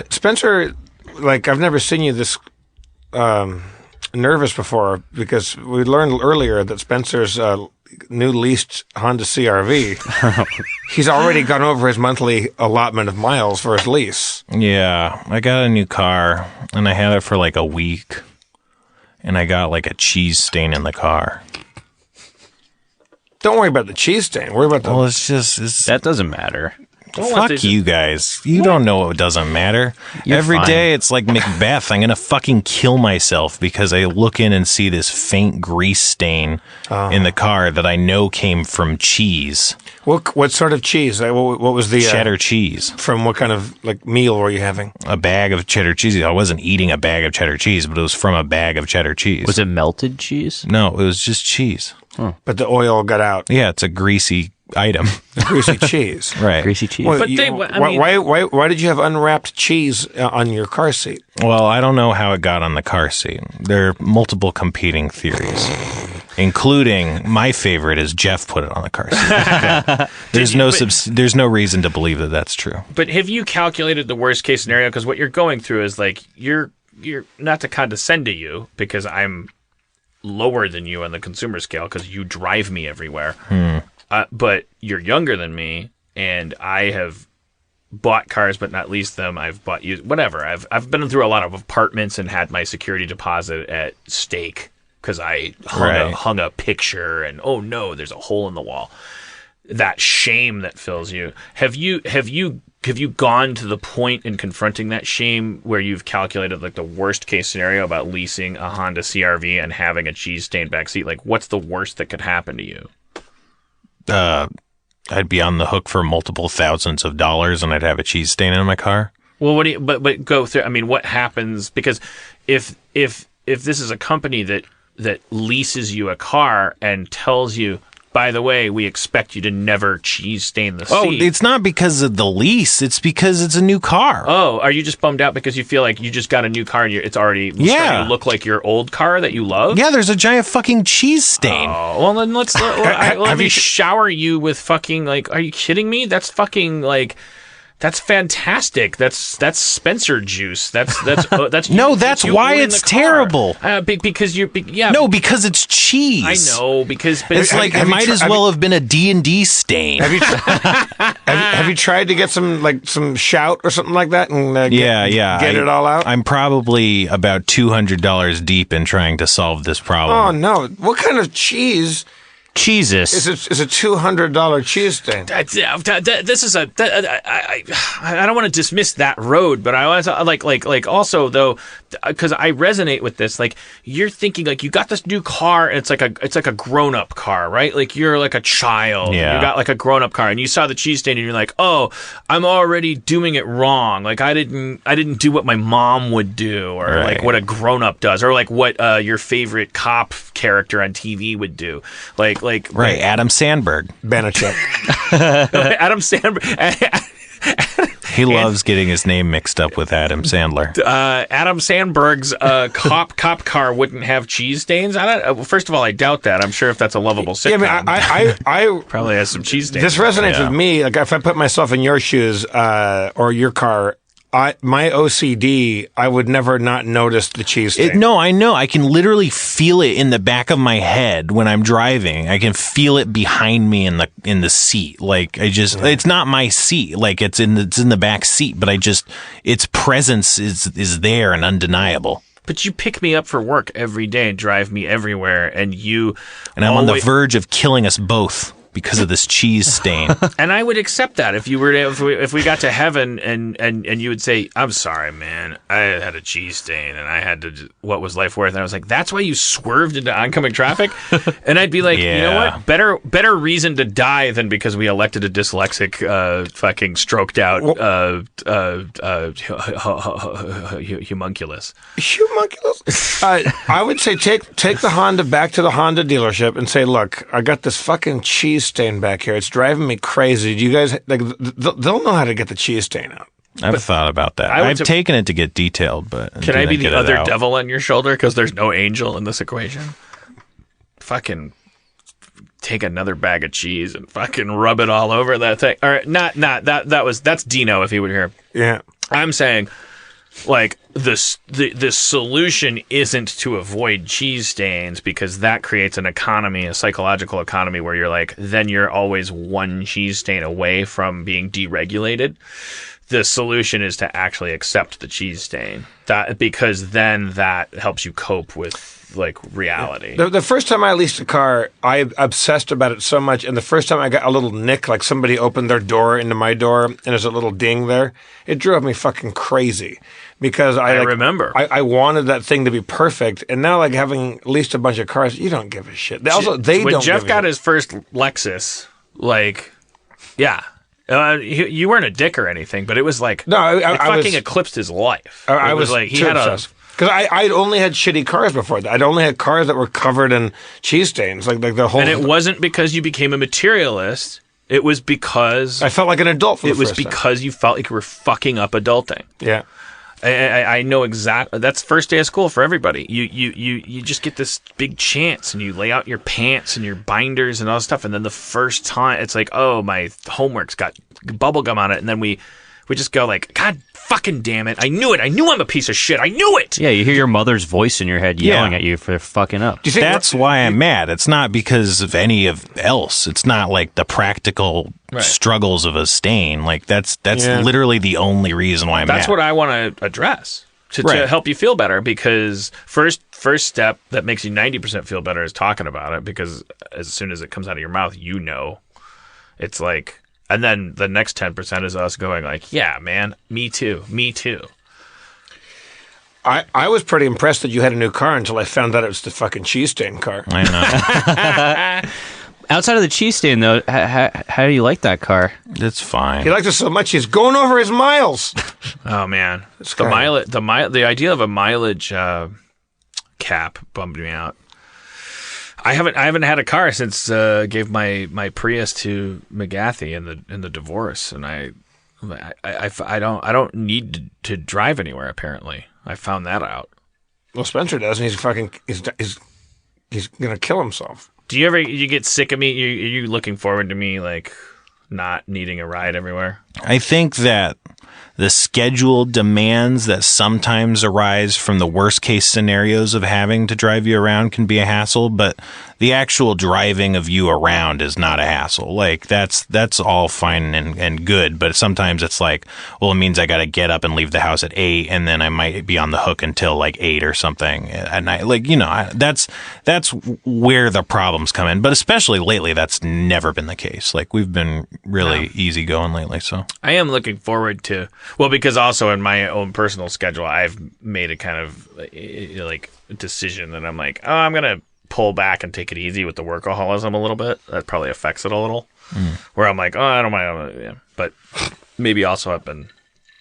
Spencer, like, I've never seen you this nervous before, because we learned earlier that Spencer's new leased Honda CRV, he's already gone over his monthly allotment of miles for his lease. Yeah, I got a new car, and I had it for like a week, and I got like a cheese stain in the car. Don't worry about the cheese stain. Worry about the... Well, it's that doesn't matter. Fuck you guys. You don't know what doesn't matter. Every day it's like Macbeth. I'm going to fucking kill myself because I look in and see this faint grease stain in the car that I know came from cheese. What sort of cheese? What was the... cheddar cheese. From what kind of like meal were you having? A bag of cheddar cheese. I wasn't eating a bag of cheddar cheese, but it was from a bag of cheddar cheese. Was it melted cheese? No, it was just cheese. Huh. But the oil got out. Yeah, it's a greasy item. Greasy cheese. Right. Greasy cheese. Well, but why did you have unwrapped cheese on your car seat? Well, I don't know how it got on the car seat. There are multiple competing theories, including my favorite is Jeff put it on the car seat. There's no reason to believe that that's true. But have you calculated the worst case scenario? Because what you're going through is like you're not to condescend to you, because I'm lower than you on the consumer scale because you drive me everywhere. But you're younger than me, and I have bought cars but not leased them. I've bought used, whatever. I've been through a lot of apartments and had my security deposit at stake because I hung a picture and, oh no, there's a hole in the wall. That shame that fills you. Have you gone to the point in confronting that shame where you've calculated like the worst case scenario about leasing a Honda CRV and having a cheese stained backseat? Like, what's the worst that could happen to you? I'd be on the hook for multiple thousands of dollars, and I'd have a cheese stain in my car. Well, what do you? But go through. I mean, what happens? Because if this is a company that leases you a car and tells you, by the way, we expect you to never cheese stain the seat. Oh, it's not because of the lease. It's because it's a new car. Oh, are you just bummed out because you feel like you just got a new car and it's already starting to look like your old car that you love? Yeah, there's a giant fucking cheese stain. Oh, well, then let me shower you with fucking, like, are you kidding me? That's fucking, like... That's fantastic. That's Spencer juice. That's no. That's why it's terrible. Because No, because it's cheese. I know, because but it's like it might as well have been a D&D stain. Have you tried to get some shout or something like that and get it all out? I'm probably about $200 deep in trying to solve this problem. Oh no! What kind of cheese? Jesus. Is a $200 cheese stain. This is I don't want to dismiss that road, but I was like also though, because I resonate with this. Like, you're thinking like you got this new car, and it's like a grown up car, right? Like you're like a child. Yeah. You got like a grown up car, and you saw the cheese stain, and you're like, oh, I'm already doing it wrong. Like I didn't do what my mom would do, or like what a grown up does, or like what your favorite cop character on TV would do, Right, Adam Sandberg. Banachek. Adam Sandberg. He loves getting his name mixed up with Adam Sandler. Adam Sandberg's cop car wouldn't have cheese stains on it. First of all, I doubt that. I'm sure if that's a lovable sitcom, I probably has some cheese stains. This resonates with me. Like, if I put myself in your shoes or your car, my OCD, I would never not notice the cheese stain. No, I know. I can literally feel it in the back of my head when I'm driving. I can feel it behind me in the seat. Like, it's not my seat. Like, it's in the back seat, but its presence is there and undeniable. But you pick me up for work every day and drive me everywhere, and I'm on the verge of killing us both because of this cheese stain. And I would accept that if if we got to heaven and you would say, I'm sorry, man, I had a cheese stain and I had to, what was life worth? And I was like, that's why you swerved into oncoming traffic? And I'd be like, You know what? Better reason to die than because we elected a dyslexic, fucking stroked out, homunculus. Homunculus? I would say take the Honda back to the Honda dealership and say, look, I got this fucking cheese stain back here. It's driving me crazy. Do you guys, like, they'll know how to get the cheese stain out. I've thought about that. I've taken it to get detailed, but can I be the other devil on your shoulder because there's no angel in this equation? Fucking take another bag of cheese and fucking rub it all over that thing. All right, that's Dino if he would hear. Yeah. I'm saying, like, the solution isn't to avoid cheese stains, because that creates an economy, a psychological economy, where you're like, then you're always one cheese stain away from being deregulated. The solution is to actually accept the cheese stain, because then that helps you cope with like reality. The first time I leased a car, I obsessed about it so much, and the first time I got a little nick, like somebody opened their door into my door, and there's a little ding there, it drove me fucking crazy, because I remember. I wanted that thing to be perfect, and now, like, having leased a bunch of cars, you don't give a shit. When Jeff got his first Lexus, like, yeah. You weren't a dick or anything, but it was like, no, I fucking eclipsed his life. I was like, he had obsessed. Because I'd only had shitty cars before that. I'd only had cars that were covered in cheese stains, like the whole. And it wasn't because you became a materialist. It was because I felt like an adult. For the first time. Because you felt like you were fucking up adulting. Yeah, I know exactly. That's first day of school for everybody. You just get this big chance, and you lay out your pants and your binders and all this stuff, and then the first time it's like, oh, my homework's got bubble gum on it, and then we just go like, God fucking damn it! I knew it! I knew I'm a piece of shit! I knew it! Yeah, you hear your mother's voice in your head yelling at you for fucking up. That's why I'm mad. It's not because of any of else. It's not like the practical struggles of a stain. Like that's literally the only reason why I'm mad. That's what I want to address to help you feel better, because first step that makes you 90% feel better is talking about it, because as soon as it comes out of your mouth, it's like. And then the next 10% is us going like, yeah, man, me too. I was pretty impressed that you had a new car until I found out it was the fucking cheese stain car. I know. Outside of the cheese stain, though, how do you like that car? It's fine. He likes it so much he's going over his miles. Oh man, the idea of a mileage cap bummed me out. I haven't had a car since gave my Prius to McGathy in the divorce, and I don't need to drive anywhere. Apparently, I found that out. Well, Spencer does, and he's gonna kill himself. Do you get sick of me? Are you looking forward to me like not needing a ride everywhere? I think that the schedule demands that sometimes arise from the worst case scenarios of having to drive you around can be a hassle, but the actual driving of you around is not a hassle. Like that's all fine and good, but sometimes it's like, well, it means I got to get up and leave the house at 8, and then I might be on the hook until like 8 or something at night. Like, that's where the problems come in. But especially lately, that's never been the case. Like, we've been really easy going lately. So I am looking forward to, well, because also in my own personal schedule, I've made a kind of like decision that I'm like, oh, I'm gonna pull back and take it easy with the workaholism a little bit. That probably affects it a little. Where I'm like, oh, I don't mind, but maybe also I've been